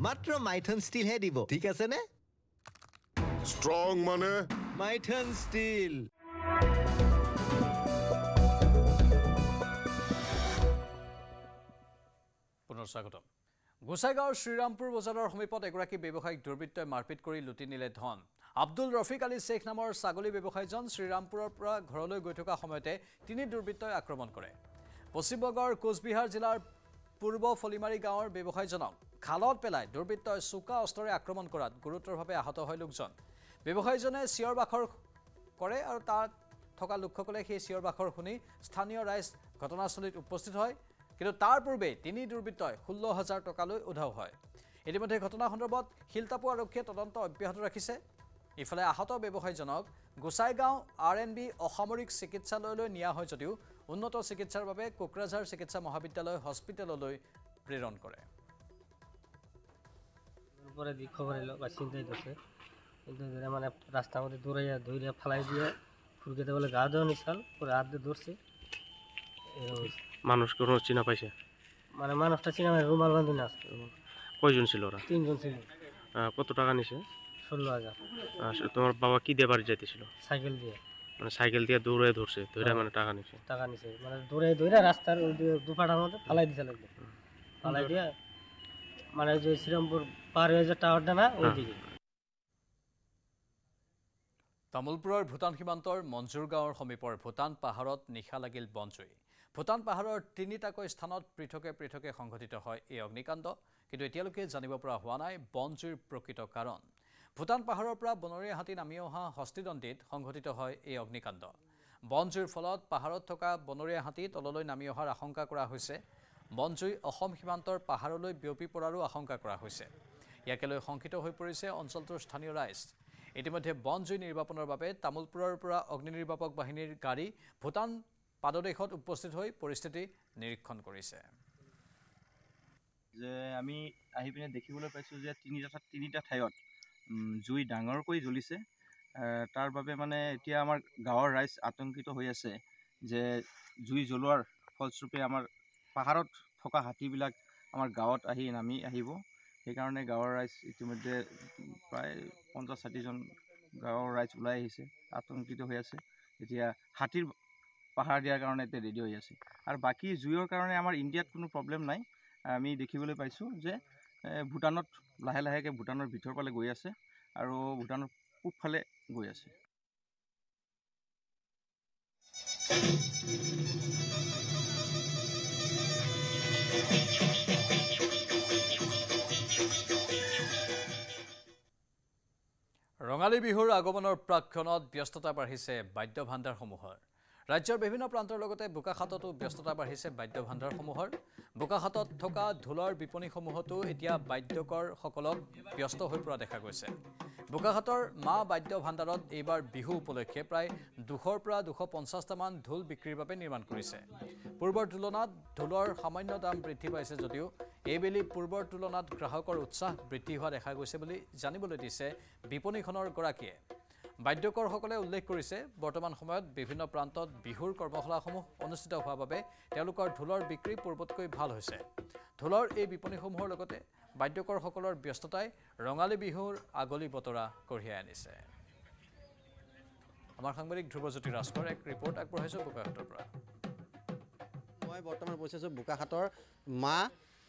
মাত্ৰ মাইথন ষ্টিল হে দিব ঠিক আছে নে ষ্ট্ৰং মানে মাইথন ষ্টিল পুনৰ স্বাগতম গোসাইগাঁৱৰ শ্ৰীৰামপুৰ বজাৰৰ সমীপত এগৰাকী ব্যৱসায়িক দুৰ্বৃত্তই মাৰপিট কৰি লুটি নিলে ধন আব্দুল ৰফিক আলী শেখ নামৰ ছাগলী ব্যৱসায়ীজন শ্ৰীৰামপুৰৰ পৰা ঘৰলৈ গৈ থকা সময়তে তিনি দুৰ্বৃত্তই আক্ৰমণ কৰে পশ্চিমবংগৰ কোচবিহাৰ জিলাৰ পূৰ্ব ফলিমাৰী গাঁৱৰ ব্যৱসায়ীজনক খালত পেলাই দুৰ্বৃত্তই চোকা অস্ত্ৰৰে আক্ৰমণ কৰাত গুৰুতৰভাৱে আহত হয় লোকজন ব্যৱসায়ীজনে চিঞৰ বাখৰ কৰে আৰু তাত থকা লোকসকলে সেই চিঞৰ বাখৰ শুনি স্থানীয় ৰাইজ ঘটনাস্থলীত উপস্থিত হয় কিন্তু তাৰ পূৰ্বে তিনি দুৰ্বৃত্তই 16,000 টকালৈ উধাও হয় ইতিমধ্যে ঘটনা সন্দৰ্ভত শিলতাপু আৰক্ষীয়ে তদন্ত অব্যাহত ৰাখিছে ইফালে আহত ব্যৱসায়ীজনক গোসাইগাঁও RNB অসামৰিক চিকিৎসালয়লৈ নিয়া হয় যদিও উন্নত চিকিৎসাৰ বাবে কোকৰাঝাৰ চিকিৎসা মহাবিদ্যালয় হস্পিটেললৈ প্ৰেৰণ কৰে উপরে দি খবর এলো বা চিন্তাই দিচ্ছে কিন্তু মানে রাস্তার মধ্যে দৌড়াইয়া ফালাই দিয়ে ফুরকেতে বলে গা দেওয়া নিশাল পরে হাত দিয়ে ধরছে মানুষ কোনো চিনা পাইছে মানে মানুষটা চিনা মানে রুমাল বান্ধি না কয়জন ছিল ওরা তিনজন ছিল কত টাকা নিছে 16,000 তোমার বাবা কি দিয়ে বাড়ি যাইতেছিল সাইকেল দিয়ে মানে সাইকেল দিয়ে দৌড়ে ধরছে ধরে মানে টাকা নিছে মানে দৌড়ে রাস্তার দুপাটার মধ্যে ফালাই দিছে লাগবে ফালাই দিয়ে মানে যে শ্রীরামপুর পার হয়ে যে টাওয়ারটা না ওইদিকে তামুলপুৰৰ ভূটান সীমান্তৰ মঞ্জুৰ গাঁৱৰ সমীপৰ ভূটান পাহাৰত নিশা লাগিল বনজুই ভূটান পাহাৰৰ তিনিটাকৈ স্থানত পৃথকে পৃথকে সংঘটিত হয় এই অগ্নিকাণ্ড কিন্তু এতিয়ালৈকে জানিব পৰা হোৱা নাই বনজুইৰ প্ৰকৃত কাৰণ ভূটান পাহাৰৰ পৰা বনৰীয়া হাতী নামি অহা হস্তিদণ্ডিত সংঘটিত হয় এই অগ্নিকাণ্ড বনজুইৰ ফলত পাহাৰত থকা বনৰীয়া হাতী তললৈ নামি অহাৰ আশংকা কৰা হৈছে বনজুই অসম সীমান্তৰ পাহাৰলৈ বিয়পি পৰাৰো আশংকা কৰা হৈছে ইয়াকে লৈ শংকিত হৈ পৰিছে অঞ্চলটোৰ স্থানীয় ৰাইজ ইতিমধ্যে বনজুই নিৰ্বাপনৰ বাবে তামুলপুৰৰ পৰা অগ্নি নিৰ্বাপক বাহিনীৰ গাড়ী ভূটান পাদদেশত উপস্থিত হৈ পৰিস্থিতি নিৰীক্ষণ কৰিছে যে আমি আহি পিনে দেখিবলৈ পাইছোঁ যে তিনিটা ঠাইত জুই ডাঙৰকৈ জ্বলিছে তাৰ বাবে মানে এতিয়া আমাৰ গাঁৱৰ ৰাইজ আতংকিত হৈ আছে যে জুই জ্বলোৱাৰ ফলস্বৰূপে আমাৰ পাহাৰত থকা হাতীবিলাক আমাৰ গাঁৱত নামি আহিব সেইকাৰণে গাঁৱৰ ৰাইজ ইতিমধ্যে প্ৰায় 50-60জন গাঁৱৰ ৰাইজ ওলাই আহিছে আতংকিত হৈ আছে এতিয়া হাতীৰ পাহাৰ দিয়াৰ কাৰণে এতিয়া ৰেডি হৈ আছে আৰু বাকী জুইৰ কাৰণে আমাৰ ইণ্ডিয়াত কোনো প্ৰব্লেম নাই আমি দেখিবলৈ পাইছোঁ যে ভূটানত লাহে লাহেকৈ ভূটানৰ ভিতৰ ফালে গৈ আছে আৰু ভূটানৰ পূবফালে গৈ আছে ৰঙালী বিহুৰ আগমনৰ প্ৰাক্ষণত ব্যস্ততা বাঢ়িছে বাদ্য ভাণ্ডাৰসমূহৰ ৰাজ্যৰ বিভিন্ন প্ৰান্তৰ লগতে বোকাখাততো ব্যস্ততা বাঢ়িছে বাদ্য ভাণ্ডাৰসমূহৰ বোকাখাতত থকা ঢোলৰ বিপণীসমূহতো এতিয়া বাদ্যকৰসকলক ব্যস্ত হৈ পৰা দেখা গৈছে বোকাখাতৰ মা বাদ্য ভাণ্ডাৰত এইবাৰ বিহু উপলক্ষে প্ৰায় 200 পৰা 250টামান ঢোল বিক্ৰীৰ বাবে নিৰ্মাণ কৰিছে পূৰ্বৰ তুলনাত ঢোলৰ সামান্য দাম বৃদ্ধি পাইছে যদিও এইবেলি পূৰ্বৰ তুলনাত গ্ৰাহকৰ উৎসাহ বৃদ্ধি হোৱা দেখা গৈছে বুলি জানিবলৈ দিছে বিপণীখনৰ গৰাকীয়ে বাদ্যকৰসকলে উল্লেখ কৰিছে বৰ্তমান সময়ত বিভিন্ন প্ৰান্তত বিহুৰ কৰ্মশালাসমূহ অনুষ্ঠিত হোৱাৰ বাবে তেওঁলোকৰ ঢোলৰ বিক্ৰী পূৰ্বতকৈ ভাল হৈছে ঢোলৰ এই বিপণীসমূহৰ লগতে বাদ্যকৰসকলৰ ব্যস্ততাই ৰঙালী বিহুৰ আগলি বতৰা কঢ়িয়াই আনিছে আমাৰ সাংবাদিক ধ্ৰুৱজ্যোতি ৰাজখৰ এক ৰিপৰ্ট আগবঢ়াইছোঁ বোকাখাতৰ পৰা মই বৰ্তমান উপস্থিত আছোঁ বোকাখাতৰ মা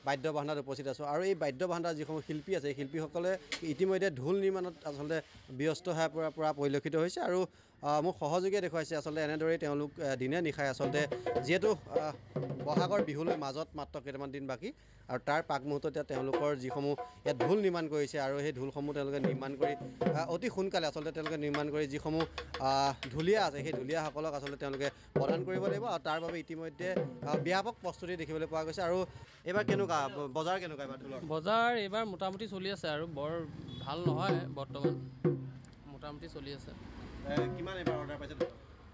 বাদ্য ভাণ্ডাৰত উপস্থিত আছোঁ আৰু এই বাদ্য ভাণ্ডাৰ যিসমূহ শিল্পী আছে এই শিল্পীসকলে ইতিমধ্যে ঢোল নিৰ্মাণত আচলতে ব্যস্ত হৈ পৰা পৰিলক্ষিত হৈছে আৰু মোক সহযোগীয়ে দেখুৱাইছে আচলতে এনেদৰেই তেওঁলোক দিনে নিশাই আচলতে যিহেতু বহাগৰ বিহুলৈ মাজত মাত্ৰ কেইটামান দিন বাকী আৰু তাৰ পাক মুহূৰ্তত তেওঁলোকৰ যিসমূহ ইয়াত ঢোল নিৰ্মাণ কৰিছে আৰু সেই ঢোলসমূহ তেওঁলোকে নিৰ্মাণ কৰি অতি সোনকালে আচলতে তেওঁলোকে নিৰ্মাণ কৰি যিসমূহ ঢুলীয়া আছে সেই ঢুলীয়াসকলক আচলতে তেওঁলোকে প্ৰদান কৰিব লাগিব আৰু তাৰ বাবে ইতিমধ্যে ব্যাপক প্ৰস্তুতি দেখিবলৈ পোৱা গৈছে আৰু এইবাৰ কেনেকুৱা বজাৰ কেনেকুৱা এইবাৰ ঢোলৰ বজাৰ এইবাৰ মোটামুটি চলি আছে আৰু বৰ ভাল নহয় বৰ্তমান মোটামুটি চলি আছে কিমান এইবাৰ অৰ্ডাৰ পাইছে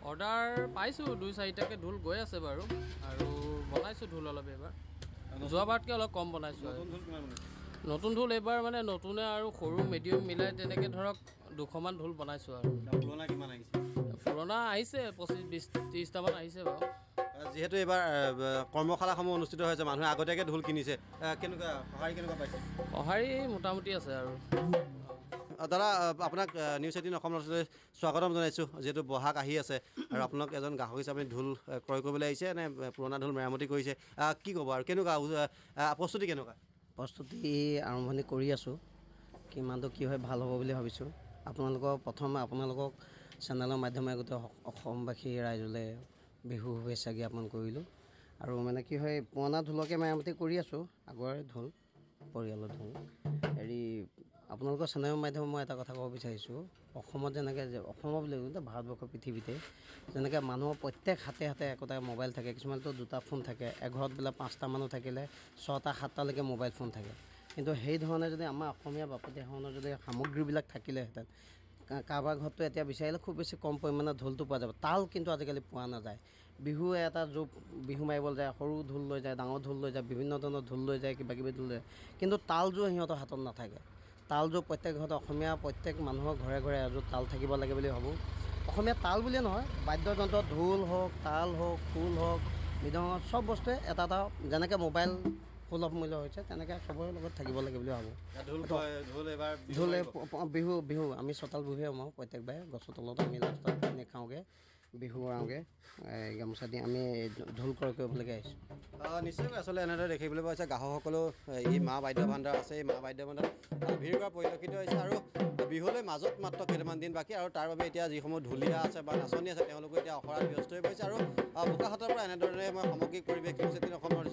অৰ্ডাৰ পাইছোঁ 2-4টাকৈ ঢোল গৈ আছে বাৰু আৰু বনাইছোঁ ঢোল অলপ এইবাৰ যোৱাবাৰতকৈ অলপ কম বনাইছোঁ নতুন ঢোল এইবাৰ মানে নতুনে আৰু সৰু মিডিয়াম মিলাই তেনেকৈ ধৰক 200মান ঢোল বনাইছোঁ আৰু পুৰণা কিমান আহিছে পুৰণা আহিছে 25-30টামান আহিছে বাৰু যিহেতু এইবাৰ কৰ্মশালাসমূহ অনুষ্ঠিত হৈছে মানুহে আগতীয়াকৈ ঢোল কিনিছে কেনেকুৱা সঁহাৰি কেনেকুৱা পাইছে সঁহাৰি মোটামুটি আছে আৰু দাদা আপোনাক নিউজ 18 অসম স্বাগতম জনাইছোঁ যিহেতু বহাগ আহি আছে আৰু আপোনাক এজন গ্ৰাহক হিচাপে ঢোল ক্ৰয় কৰিবলৈ আহিছে নে পুৰণা ঢোল মেৰামতি কৰিছে কি ক'ব আৰু কেনেকুৱা প্ৰস্তুতি কেনেকুৱা প্ৰস্তুতি আৰম্ভণি কৰি আছোঁ কিমানটো কি হয় ভাল হ'ব বুলি ভাবিছোঁ আপোনালোকক চেনেলৰ মাধ্যমে গোটেই অসমবাসী ৰাইজলৈ বিহু শুভেচ্ছা জ্ঞাপন কৰিলোঁ আৰু মানে কি হয় পুৰণা ঢোলকে মেৰামতি কৰি আছোঁ আগৰে ঢোল পৰিয়ালৰ ঢোল আপোনালোকৰ চেনেলৰ মাধ্যমে মই এটা কথা ক'ব বিচাৰিছোঁ অসমত যেনেকৈ অসমৰ বুলি ভাৰতবৰ্ষৰ পৃথিৱীতে যেনেকৈ মানুহৰ প্ৰত্যেক হাতে হাতে একোটা মোবাইল থাকে কিছুমানতো 2টা ফোন থাকে এঘৰত বোলে 5টা মানুহ থাকিলে 6টা 7টালৈকে মোবাইল ফোন থাকে কিন্তু সেই ধৰণে যদি আমাৰ অসমীয়া বাপতিসাহোনৰ যদি সামগ্ৰীবিলাক থাকিলেহেঁতেন কাৰোবাৰ ঘৰতো এতিয়া বিচাৰিলে খুব বেছি কম পৰিমাণে ঢোলটো পোৱা যাব তাল কিন্তু আজিকালি পোৱা নাযায় বিহুৱে এটা বিহু মাৰিবলৈ যায় সৰু ঢোল লৈ যায় ডাঙৰ ঢোল লৈ যায় বিভিন্ন ধৰণৰ ঢোল লৈ যায় কিবা কিবি ঢোল লৈ যায় কিন্তু তালযোৰ সিহঁতৰ হাতত নাথাকে তালযোৰ প্ৰত্যেক ঘৰত অসমীয়া প্ৰত্যেক মানুহৰ ঘৰে ঘৰে এযোৰ তাল থাকিব লাগে বুলি ভাবোঁ অসমীয়া তাল বুলিয়ে নহয় বাদ্যযন্ত্ৰ ঢোল হওক তাল হওক খোল হওক মৃদঙ্গ চব বস্তুৱে এটা এটা যেনেকৈ মোবাইল সুলভ মূল্য হৈছে তেনেকৈ চবৰে লগত থাকিব লাগে বুলি ভাবোঁ বিহু আমি চোতাল বিহুৱে মাৰোঁ প্ৰত্যেকবাৰে গছৰ তলত আমি লাষ্টত পানী খাওঁগৈ বিহু আহোঁগৈ গামোচা দি আমি ঢোল ক্ৰয় কৰিবলৈকে আহিছোঁ নিশ্চয়কৈ আচলতে এনেদৰে দেখিবলৈ পোৱা হৈছে গ্ৰাহকসকলেও এই মা বাদ্য ভাণ্ডাৰ আছে এই মা বাদ্য ভাণ্ডাৰ ভিৰ কৰা পৰিলক্ষিত হৈছে আৰু বিহুলৈ মাজত মাত্ৰ কেইটামান দিন বাকী আৰু তাৰ বাবে এতিয়া যিসমূহ ঢুলীয়া আছে বা নাচনি আছে তেওঁলোকো এতিয়া অখৰাত ব্যস্ত হৈ পৰিছে আৰু বোকাখাটৰ পৰা এনেদৰে মই সামগ্ৰিক পৰিৱেশ নিউজ 18 অসমৰ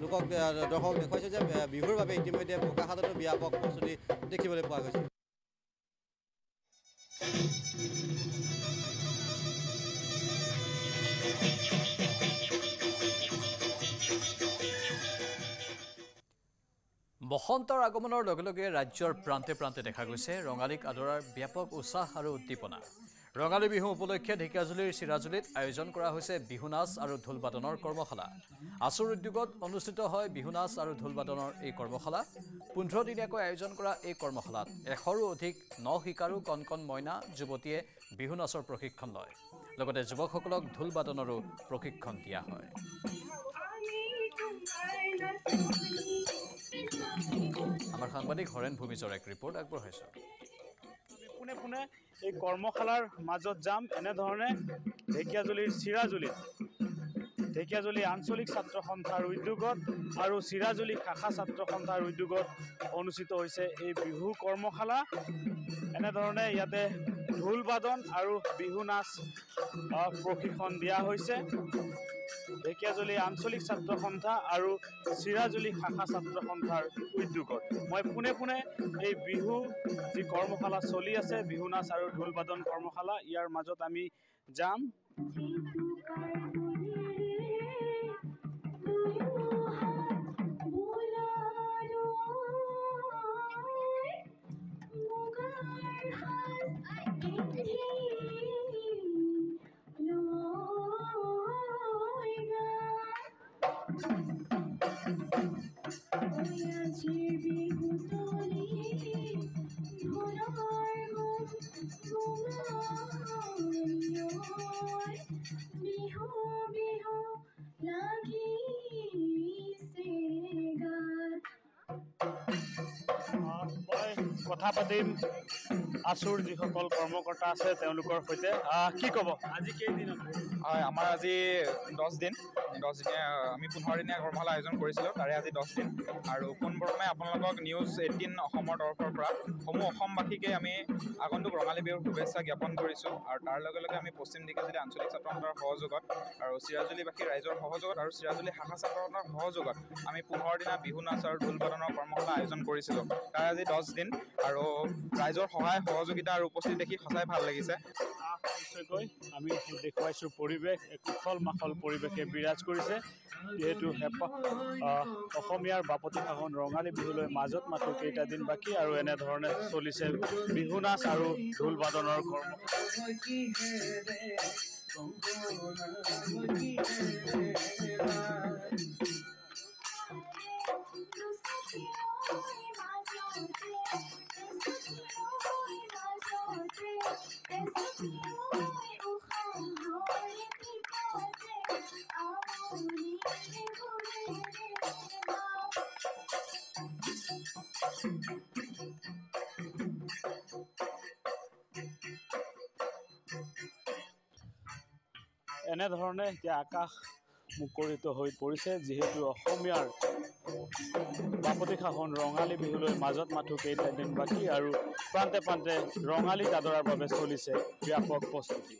লোকক দৰ্শক দেখুৱাইছোঁ যে বিহুৰ বাবে ইতিমধ্যে বোকাখাটতো ব্যাপক প্ৰস্তুতি দেখিবলৈ পোৱা গৈছে বসন্তৰ আগমনৰ লগে লগে ৰাজ্যৰ প্ৰান্তে প্ৰান্তে দেখা গৈছে ৰঙালীক আদৰাৰ ব্যাপক উৎসাহ আৰু উদ্দীপনা ৰঙালী বিহু উপলক্ষে ঢেকিয়াজুলিৰ চিৰাজুলিত আয়োজন কৰা হৈছে বিহু নাচ আৰু ঢোল বাদনৰ কৰ্মশালা আছুৰ উদ্যোগত অনুষ্ঠিত হয় বিহু নাচ আৰু ঢোল বাদনৰ এই কৰ্মশালা 15 দিনীয়াকৈ আয়োজন কৰা এই কৰ্মশালাত 100ৰো অধিক নশিকাৰু কণকণ মইনা যুৱতীয়ে বিহু নাচৰ প্ৰশিক্ষণ লয় লগতে যুৱকসকলক ঢোল বাদনৰো প্ৰশিক্ষণ দিয়া হয় আমাৰ সাংবাদিক হৰেণ ভূমিজৰ এক ৰিপৰ্ট আগবঢ়াইছোঁ পোনে পোনে এই কৰ্মশালাৰ মাজত যাম এনেধৰণে ঢেকিয়াজুলিৰ ঢেকিয়াজুলি আঞ্চলিক ছাত্ৰ সন্থাৰ উদ্যোগত আৰু চিৰাজুলি শাখা ছাত্ৰ সন্থাৰ উদ্যোগত অনুষ্ঠিত হৈছে এই বিহু কৰ্মশালা এনেধৰণে ইয়াতে ঢোল বাদন আৰু বিহু নাচ প্ৰশিক্ষণ দিয়া হৈছে ঢেকিয়াজুলি আঞ্চলিক ছাত্ৰ সন্থা আৰু চিৰাজুলি শাখা ছাত্ৰ সন্থাৰ উদ্যোগত মই পোনে পোনে এই বিহু যি কৰ্মশালা চলি আছে বিহু নাচ আৰু ঢোল বাদন কৰ্মশালা ইয়াৰ মাজত আমি যাম কথা পাতিম আছুৰ যিসকল কৰ্মকৰ্তা আছে তেওঁলোকৰ সৈতে কি ক'ব আজি কেইদিন হয় আমাৰ আজি 10 দিন 10 দিনীয়া আমি 15 দিনীয়া কৰ্মশালা আয়োজন কৰিছিলোঁ তাৰে আজি 10 দিন আৰু পোনপ্ৰথমে আপোনালোকক নিউজ 18 অসমৰ তৰফৰ পৰা সমূহ অসমবাসীকে আমি আগন্তুক ৰঙালী বিহুৰ শুভেচ্ছা জ্ঞাপন কৰিছোঁ আৰু তাৰ লগে লগে আমি পশ্চিম ঢেকিয়াজুলি আঞ্চলিক ছাত্ৰ সন্থাৰ সহযোগত আৰু চিৰাজুলিবাসী ৰাইজৰ সহযোগত আৰু চিৰাজুলি শাখা ছাত্ৰ সন্থাৰ সহযোগত আমি 15 দিনা বিহু নাচ আৰু ঢোল বাদনৰ কৰ্মশালা আয়োজন কৰিছিলোঁ তাৰ আজি 10 দিন আৰু ৰাইজৰ সহায় সহযোগিতা আৰু উপস্থিতি দেখি সঁচাই ভাল লাগিছে নিশ্চয়কৈ আমি দেখুৱাইছোঁ পৰিৱেশ এক উখল মাখল পৰিৱেশে বিৰাজ কৰিছে যিহেতু অসমীয়াৰ বাপতিসাহোন ৰঙালী বিহুলৈ মাজত মাত্ৰ কেইটা দিন বাকী আৰু এনেধৰণে চলিছে বিহু নাচ আৰু ঢোল বাদনৰ কৰ্ম এনেধৰণে এতিয়া আকাশ মুকৰিত হৈ পৰিছে যিহেতু অসমীয়াৰ বাপতি সাহোন ৰঙালী বিহুলৈ মাজত মাথো কেইটাদিন বাকী আৰু প্ৰান্তে প্ৰান্তে ৰঙালী আদৰাৰ বাবে চলিছে ব্যাপক প্ৰস্তুতি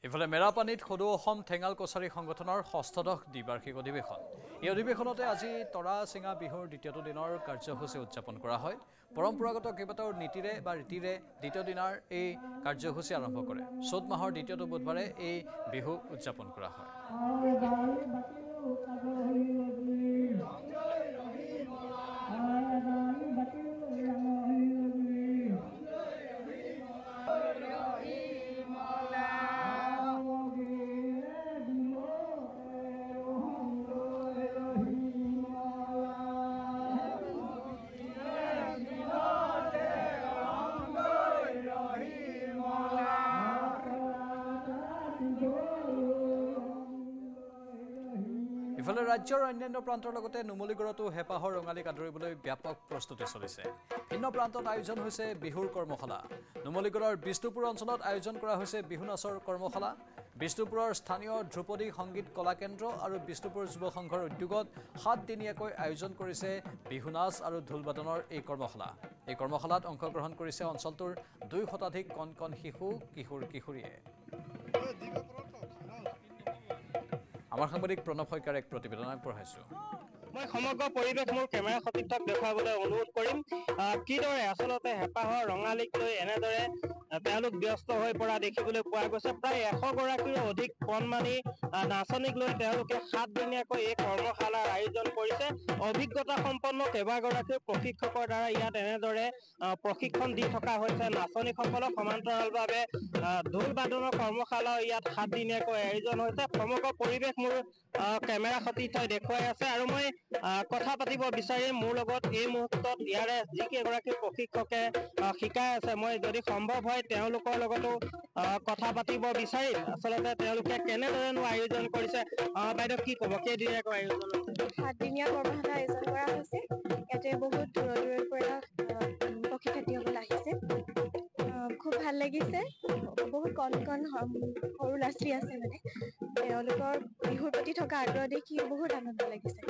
ইফালে মেৰাপানীত সদৌ অসম ঠেঙাল কছাৰী সংগঠনৰ ৬ষ্ঠদশ দ্বিবাৰ্ষিক অধিৱেশন এই অধিৱেশনতে আজি তৰা চিঙা বিহুৰ দ্বিতীয়টো দিনৰ কাৰ্যসূচী উদযাপন কৰা হয় পৰম্পৰাগত কেইবাটাও নীতিৰে বা ৰীতিৰে দ্বিতীয় দিনাৰ এই কাৰ্যসূচী আৰম্ভ কৰে চ'ত মাহৰ দ্বিতীয়টো বুধবাৰে এই বিহু উদযাপন কৰা হয় ইফালে ৰাজ্যৰ অন্যান্য প্ৰান্তৰ লগতে নুমলীগড়তো হেঁপাহৰ ৰঙালীক আদৰিবলৈ ব্যাপক প্ৰস্তুতি চলিছে ভিন্ন প্ৰান্তত আয়োজন হৈছে বিহুৰ কৰ্মশালা নুমলীগড়ৰ বিষ্ণুপুৰ অঞ্চলত আয়োজন কৰা হৈছে বিহু নাচৰ কৰ্মশালা বিষ্ণুপুৰৰ স্থানীয় ধ্ৰুপদী সংগীত কলা কেন্দ্ৰ আৰু বিষ্ণুপুৰ যুৱ সংঘৰ উদ্যোগত 7 দিনীয়াকৈ আয়োজন কৰিছে বিহু নাচ আৰু ঢোলবাদনৰ এই কৰ্মশালাত অংশগ্ৰহণ কৰিছে অঞ্চলটোৰ 2 শতাধিক কণ কণ শিশু কিশোৰ কিশোৰীয়ে আমাৰ সাংবাদিক প্ৰণৱ শইকীয়াৰ এক প্ৰতিবেদন আগবঢ়াইছো মই সমগ্ৰ পৰিৱেশ মোৰ কেমেৰা সতীৰ্থক দেখুৱাবলৈ অনুৰোধ কৰিম কিদৰে আচলতে হেঁপাহৰ ৰঙালীক লৈ এনেদৰে তেওঁলোক ব্যস্ত হৈ পৰা দেখিবলৈ পোৱা গৈছে প্ৰায় 100 গৰাকীৰো অধিক কণমানি নাচনীক লৈ তেওঁলোকে 7 দিনীয়াকৈ এই কৰ্মশালাৰ আয়োজন কৰিছে অভিজ্ঞতা সম্পন্ন কেইবাগৰাকীও প্ৰশিক্ষকৰ দ্বাৰা ইয়াত এনেদৰে প্ৰশিক্ষণ দি থকা হৈছে নাচনীসকলক সমান্তৰালভাৱে ঢোল বাদনৰ কৰ্মশালাও ইয়াত 7 দিনীয়াকৈ আয়োজন হৈছে সমগ্ৰ পৰিৱেশ মোৰ কেমেৰা সতীৰ্থই দেখুৱাই আছে আৰু মই কথা পাতিব বিচাৰিম মোৰ লগত এই মুহূৰ্তত ইয়াৰে যিকেইগৰাকী প্ৰশিক্ষকে শিকাই আছে মই যদি সম্ভৱ হয় তেওঁলোকৰ লগতো কথা পাতিব বিচাৰিম আচলতে তেওঁলোকে কেনেদৰেনো আয়োজন কৰিছে বাইদেউ কি ক'ব কেইদিনীয়াকৈ আয়োজন 7 দিনীয়া কৰ্মশালা আয়োজন কৰা হৈছে ইয়াতে বহুত দূৰৰ পৰা প্ৰশিক্ষাৰ্থীসকল আহিছে খুব ভাল লাগিছে বহুত কণ সৰু ল'ৰা ছোৱালী আছে মানে তেওঁলোকৰ বিহুৰ প্ৰতি থকা আগ্ৰহ দেখি বহুত আনন্দ লাগিছে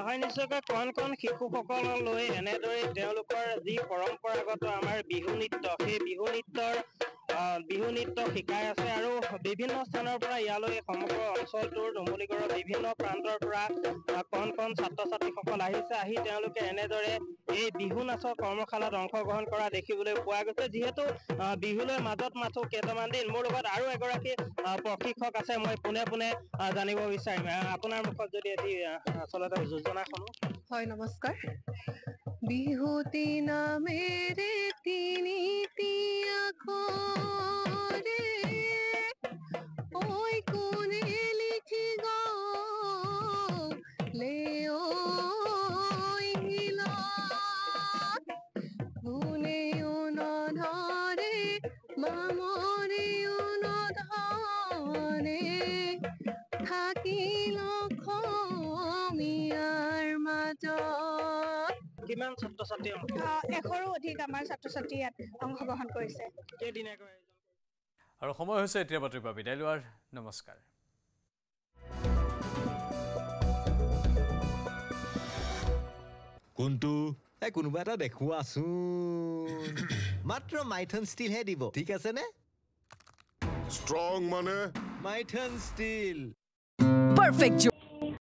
হয় নিশ্চয়কৈ কণ কণ শিশুসকলক লৈ এনেদৰে তেওঁলোকৰ যি পৰম্পৰাগত আমাৰ বিহু নৃত্য সেই বিহু নৃত্য শিকাই আছে আৰু বিভিন্ন স্থানৰ পৰা ইয়ালৈ সমগ্ৰ অঞ্চলটোৰ নুমলীগড়ৰ বিভিন্ন প্ৰান্তৰ পৰা কণ কণ ছাত্ৰ ছাত্ৰীসকল আহিছে আহি তেওঁলোকে এনেদৰে এই বিহু নাচৰ কৰ্মশালাত অংশগ্ৰহণ কৰা দেখিবলৈ পোৱা গৈছে যিহেতু বিহুলৈ মাজত মাথো কেইটামান দিন মোৰ লগত আৰু এগৰাকী প্ৰশিক্ষক আছে মই পোনে জানিব বিচাৰিম আপোনাৰ মুখত যদি এটি আচলতে যোজনাসমূহ হয় নমস্কাৰ বিহুতি নামেৰে তিনিটি আখৰে ঐ কোনে লিখি গলে ঐ কোনেও নধৰে মামৰেও নধৰে থাকিল অসমীয়াৰ মাজত কিমান ছাত্ৰ ছাত্ৰী 100ৰো অধিক আমাৰ ছাত্ৰ ছাত্ৰী ইয়াত অংশগ্ৰহণ কৰিছে কেইদিনীয়াকৈ আৰু সময় হৈছে এতিয়া বাতৰিৰ পৰা বিদায় লোৱাৰ নমস্কাৰ কোনটো কোনোবা এটা দেখুৱাচোন মাত্ৰ মাইথন ষ্টিলহে দিব ঠিক আছে নে ষ্ট্ৰং মানে মাইথন ষ্টিল Perfect.